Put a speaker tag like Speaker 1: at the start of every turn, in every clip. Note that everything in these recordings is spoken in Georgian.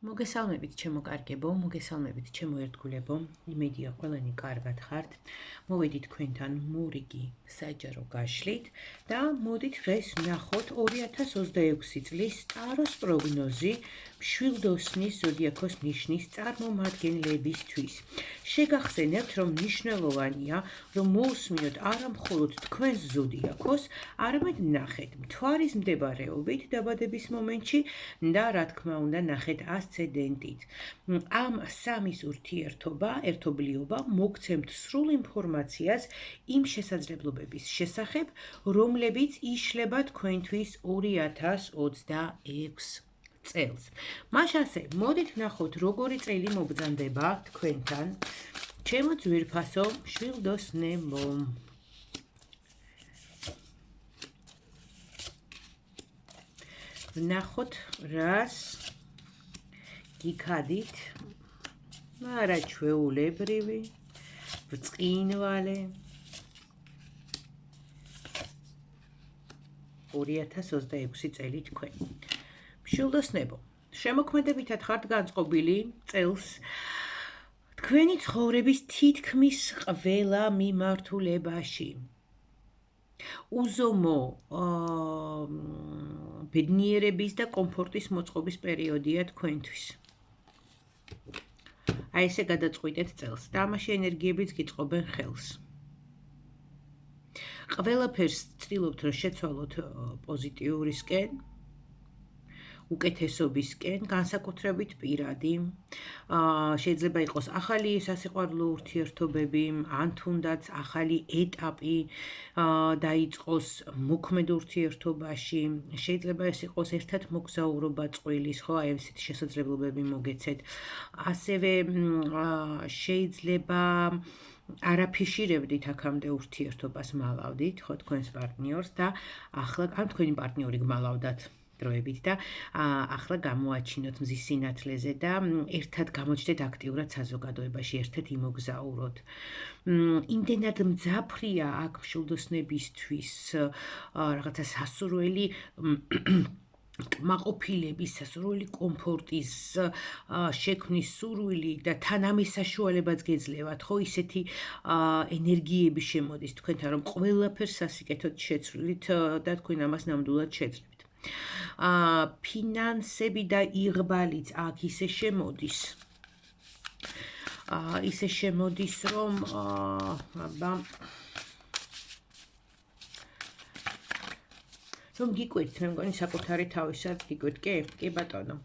Speaker 1: მოგესალმებით ჩემო კარგებო, მოგესალმებით ჩემო ერთგულებო, იმედია ყველანი კარგად ხართ. მოვედით თქვენთან მორიგი საჯარო გაშლით და მოდით დღეს ვნახოთ 2026 წლის ტაროს პროგნოზი მშვილდოსნის ზოდიაქოს ნიშნის წარმომადგენლებისთვის. შეგახსენებთ, რომ მნიშვნელოვანია, რომ მოусმინოთ არა მხოლოდ თქვენს ზოდიაქოს, არამედ ნახეთ მთვარის მდებარეობით დაბადების მომენტში და რა თქმა უნდა ნახეთ ასცენდენტით. ამ სამის ერთობლიობა მოგცემთ სრულ ინფორმაციას იმ შესაძლებლობების შესახებ, რომლებიც იშლება თქვენთვის 2026 წელს. მას ასე, მოდით ვნახოთ, როგორი წელი მოგზანდება თქვენთან, ჩემო ძვირფასო მშვილდოსნებო. ვნახოთ, რას გიქადით, არა ჩვეულებრივი, ბრწყინვალე 2026 წელი თქვენ. მშვილდოსნებო, შემოქმედებითად ხართ განწყობილი წელს თქვენი ცხოვრების თითქმის ყველა მიმართულებაში. უზომო ბედნიერების და კომფორტის მოწყობის პერიოდია თქვენთვის. აი ესე გადაწყვიტეთ წელს და ამაში ენერგიებიც გიწყობენ ხელს. ყველაფერს ცდილობთ, რომ შეცვალოთ პოზიტიურისკენ, უკეთესობისკენ, განსაკუთრებით პირადი. შეიძლება იყოს ახალი სასიყვარულო ურთიერთობები, ან თუნდაც ახალი ეტაპი დაიწყოს მოქმედ ურთიერთობაში. შეიძლება ეს იყოს ერთად მოგზაურობა წყვილის, ხო, აი ესეთი შესაძლებლობები მოგეცეთ. ასევე შეიძლება არაფიშირებდით აქამდე ურთიერთობას მალავდით, ხო, თქვენს პარტნიორს და ახლა ან თქვენი პარტნიორი გმალავდათ დროებით და ახლა გამოაჩინოთ მზის სინათლეზე და ერთად გამოჩნდეთ აქტიურად საზოგადოებაში, ერთად იმოგზაუროთ. იმდენად მძაფრია აქ მშვილდოსნებისთვის რაღაცა სასურველი კმაყოფილების, სასურველი კომფორტის შექმნის სურვილი და თან ამის საშუალებაც გეძლევათ, ხო, ისეთი ენერგიები შემოდის თქვენთან, რომ ყველაფერს სასიკეთოდ შეცვლით და თქვენ ამას ნამდვილად შეძლებთ. ფინანსები და იღბალიც აქ ისე შემოდის, რომ გიკვირთ, მე მგონი საკუთარი თავისაც გიკვირთ, კი ბატონო.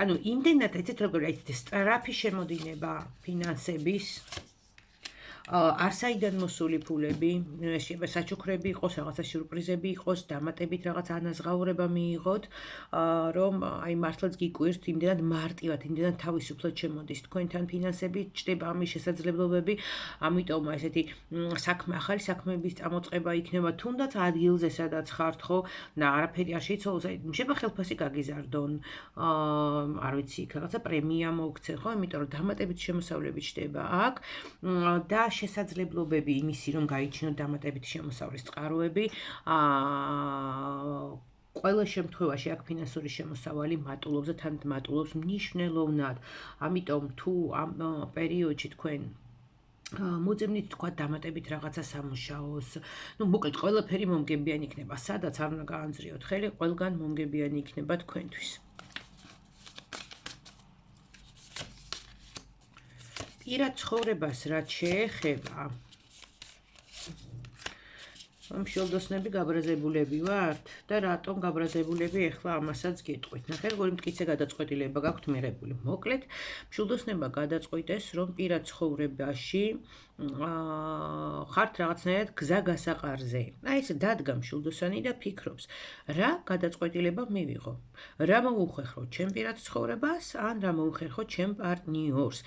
Speaker 1: ანუ იმდენად ეცეთ როგორ სწრაფი შემოდინება ფინანსების, არსაიდან მოსული ფულები, შეიძლება საჩუქრები იყოს, რაღაცა სიურპრიზები იყოს, დამატებით რაღაც ანაზღაურება მიიღოთ, რომ აი მართლაც გიკვირთ, იმდენად მარტივად, იმდენად თავისუფლად შემოდის თქვენთან ფინანსები, ჩნდება ამის შესაძლებლობები, ამიტომ ესეთი ახალი საქმეების წამოწყება იქნება, თუნდაც ადგილზე, სადაც ხართ, ხო, და არაფერი არ შეიცვალოს, აი შეიძლება ხელფასი გაგიზარდონ, არ ვიცი, რაღაცა პრემია მოგცეთ, ხო, იმიტომ რომ დამატებით შემოსავლები ჩნდება აქ და შესაძლებლობები იმისი, რომ გაიჩინოთ დამატებით შემოსავლის წყაროები, ყველა შემთხვევაში აქ ფინანსური შემოსავალი მატულობს და თან მატულობს მნიშვნელოვნად. ამიტომ თუ ამ პერიოდში თქვენ მოძებნით თქვა დამატებით რაღაცა სამუშაოს, მოკლედ ყველაფერი მომგებიანი იქნება, სადაც არ უნდა გაანძრიოთ ხელი, ყველგან მომგებიანი იქნება თქვენთვის. პირად ცხოვრებას რაც შეეხება, მშვილდოსნები გაბრაზებულები ვართ და რატომ გაბრაზებულები, ეხლა ამასაც გეტყვით. ნახეთ, როგორი მტკიცე გადაწყვეტილება გაქვთ მიღებული. მოკლედ, მშვილდოსნება გადაწყვიტეს, რომ პირად ცხოვრებაში ხართ რაღაცნაირად გზა გასაყარზე. აი ესე დადგა მშვილდოსანი და ფიქრობს, რა გადაწყვეტილება მივიღო, რა მოუხერხო ჩემ პირად ცხოვრებას, ან რა მოუხერხო ჩემ პარტნიორს.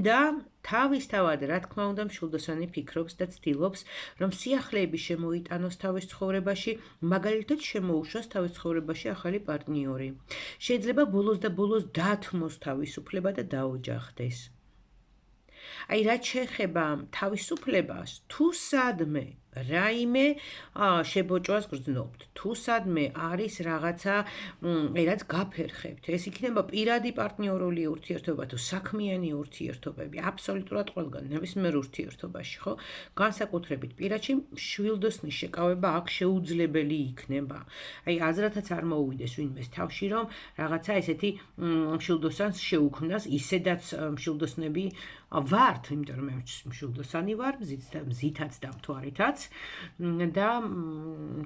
Speaker 1: და თავისთავად, რა თქმა უნდა, მშვილდოსანი ფიქრობს და ცდილობს, რომ სიახლეები შემოიტანოს თავის ცხოვრებაში, მაგალითად შემოუშვას თავის ცხოვრებაში ახალი პარტნიორი. შეიძლება ბოლოს და ბოლოს დათმოს თავისუფლება და დაოჯახდეს. აი, რაც შეეხება თავისუფლებას, თუ სადმე რაიმე შებოჭვას გრძნობთ. თუ სადმე არის რაღაცა, რაც გაფერხებთ, ეს იქნება პირადი პარტნიორული ურთიერთობა თუ საქმიანი ურთიერთობები, აბსოლუტურად ყველგან, ნებისმიერ ურთიერთობაში, ხო? განსაკუთრებით პირადში შვილდოსნის შეკავება აქ შეუძლებელი იქნება. აი, აზრათაც არ მოუვიდეს ვინმეს თავში, რომ რაღაცა ესეთი შვილდოსანს შეუქმნას, ისედაც შვილდოსნები ვართ, იმიტომ რომ მე მშვილდოსანი ვარ, მზითაც და მთვარითაც და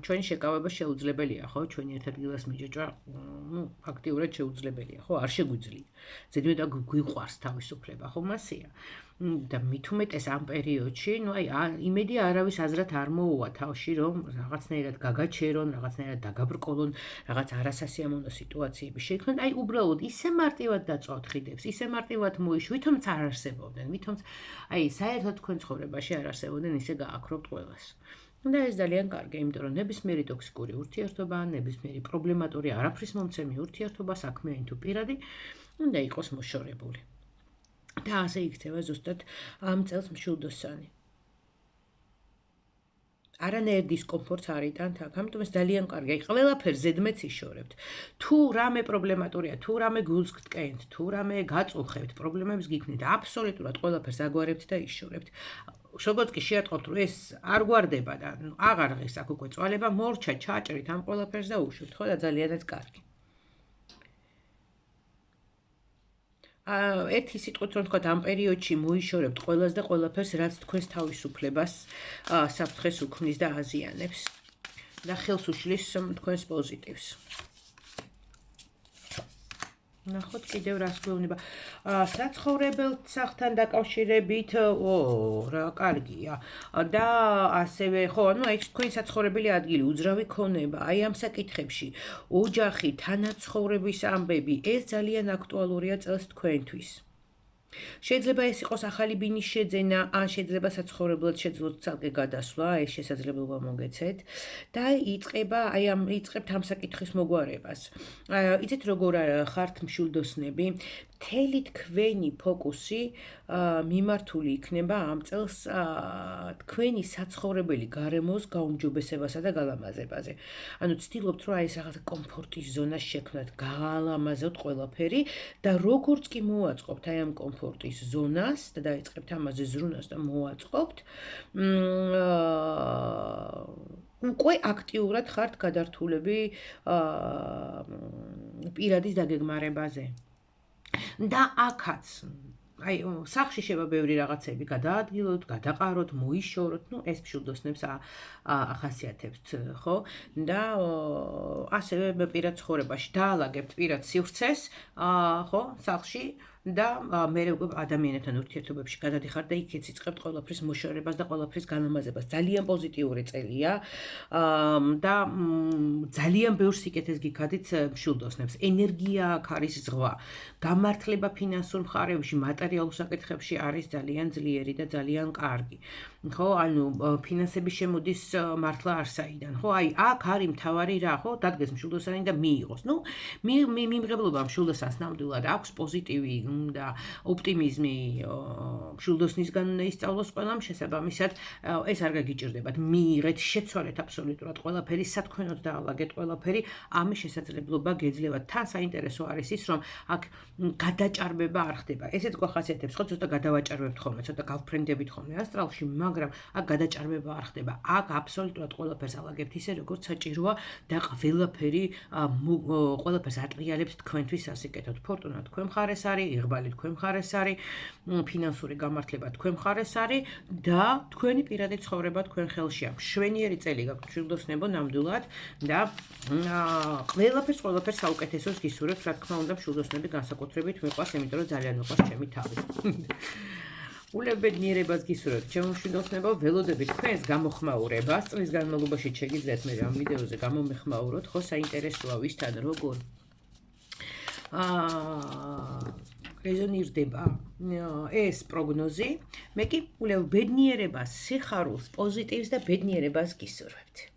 Speaker 1: ჩვენი შეკავება შეუძლებელია, ხო? ჩვენი ერთ ადგილას მიჯეჭვა, ფაქტიურად შეუძლებელია, ხო? არ შეგვიძლია. ზედმეტად გვიყვარს თავისუფლება, ხო, მასეა. და მით უმეტეს ამ პერიოდში, იმედი არავის აზრად არ მოუვა თავში, რომ რაღაცნაირად გაგაჩერონ, რაღაცნაირად დაგაბრკოლონ, რაღაც არასასიამოვნო სიტუაციები შეიქმნან, უბრალოდ ისე მარტივად დაწვავთ ხიდებს, ისე მარტივად ვითომც არ არსებობდნენ, ვითომც საერთოდ თქვენ ცხოვრებაში არ არსებობდნენ, ისე გააქრობთ ყველას. და ეს ძალიან კარგია, იმიტომ რომ ნებისმიერი ტოქსიკური ურთიერთობა, ნებისმიერი პრობლემატური არაფრის მომცემი ურთიერთობა, საქმიანი თუ პირადი, უნდა იყოს მოშორებული. და ასე იქცევა ზუსტად ამ წელს მშვილდოსანი. არანაირ დისკომფორტს არ იტანთ აქ, ამიტომ ეს ძალიან კარგია. ყველაფერს ზედმეც იშორებთ. თუ რამე პრობლემატურია, თუ რამე გულს გტკენთ, თუ რამე გაწუხებთ, პრობლემებს გიქმნით, აბსოლუტურად ყველაფერს აგვარებთ და იშორებთ. როგორც კი შეატყობთ, რომ ეს არ გვარდება და აღარ ღირს აქ უკვე წვალება, მორჩა ჩაჭრით ამ ყველაფერს და უშვით, ხო და ძალიანაც კარგი. ერთი სიტყვით რომ თქვათ, ამ პერიოდში მოიშორებთ ყველას და ყველაფერს, რაც თქვენს თავისუფლებას საფრთხეს უქმნის და აზიანებს და ხელს უშლის თქვენს პოზიტივს. ნახოთ კიდევ რას გვევნება. საცხოვრებელ სახლთან დაკავშირებით, რა კარგია. და ასევე, ხო, თქვენი საცხოვრებელი ადგილი, უძრავი ქონება, ამ საკითხებში, ოჯახი, თანაცხოვრების ამბები, ეს ძალიან აქტუალურია წელს თქვენთვის. შეიძლება ეს იყოს ახალი ბინის შეძენა, ან შეიძლება საცხოვრებლად შეძლოთ ცალკე გადასვლა, ეს შესაძლებლობა მოგეცეთ და იწყებთ ამ საკითხის მოგვარებას. იცით როგორ ხართ მშვილდოსნები, მთელი თქვენი ფოკუსი მიმართული იქნება ამ წელს თქვენი საცხოვრებელი გარემოს გაუმჯობესებასა და გალამაზებაზე. ანუ ცდილობთ, რომ ეს რაღაც კომფორტის ზონა შექმნათ, გაალამაზოთ ყველაფერი და როგორც კი მოაწყობთ ამ კომფორტის ზონას და დაიწყებთ ამაზე ზრუნვას და მოაწყობთ, უკვე აქტიურად ხართ გადართულები პირადის დაგეგმარებაზე. და აქაც სახლში შევა ბევრი რაღაცები გადაადგილოთ, გადაყაროთ, მოიშოროთ, ეს მშვილდოსნებს ახასიათებთ, ხო? და ასევე პირად ცხოვრებაში დაალაგებთ პირად სივრცეს, ხო, სახლში და მე უკვე ადამიანებთან ურთიერთობებში გადადიხართ და იქაც იწყებთ ყველაფრის მოშორებას და ყველაფრის განამაზებას. ძალიან პოზიტიური წელია და ძალიან ბევრ სიკეთეს გიქადით მშვილდოსნებს. ენერგია აქ არის ზღვა. გამართლება ფინანსურ მხარეებში, მატერიალურ საკითხებში არის ძალიან ძლიერი და ძალიან კარგი. ხო, ანუ ფინანსები შემოდის მართლა არსაიდან, ხო? აქ არის მთავარი რა, ხო? დადგეს მშვილდოსანი და მიიღოს. მიმღებლობა მშვილდოსანს ნამდვილად აქვს პოზიტივი და ოპტიმიზმი მშვილდოსნისგან უნდა ისწავლოს ყველამ, შესაბამისად ეს არ გაგიჭირდებათ. მიიღეთ, შეცვალეთ აბსოლუტურად ყველაფერი, სათქვენოდ დაალაგეთ ყველაფერი, ამის შესაძლებლობა გეძლევათ. თან საინტერესო არის ის, რომ აქ გადაჭარბება არ ხდება. ესეც გვახასიათებს, ხო, ცოტა გადავაჭარბებთ ხოლმე, ცოტა გავფრენდებით ხოლმე ასტრალში, მაგრამ აქ გადაჭარბება არ ხდება. აქ აბსოლუტურად ყველაფერს ალაგებთ ისე, როგორც საჭიროა და ყველაფერს ატრიალებთ თქვენთვის სასიკეთოდ. ფორტუნა თქვენ მხარეს არის, იღბალი თქვენ მხარეს არის, ფინანსური გამართლება თქვენ მხარეს არის და თქვენი პირადი ცხოვრება თქვენ ხელშია. მშვენიერი წელი გაქვთ მშვილდოსნებო ნამდვილად და ყველაფერს საუკეთესოს გისურვებთ, რა თქმა უნდა, მშვილდოსნები განსაკუთრებით მიყვარს, იმიტომ რომ ძალიან მიყვარს ჩემი თავი. ულებედნიერებას გისურვებთ, ჩემო მშვილდოსნებო, ველოდებით თქვენს გამოხმაურებას. წლის განმავლობაში შეგიძლიათ მე ამ ვიდეოზე გამომეხმაუროთ, ხო, საინტერესოა ვისთან როგორ რეზონირდება ეს პროგნოზი. მე კი ულევ ბედნიერებას, სიხარულს, პოზიტივს და ბედნიერებას გისურვებთ.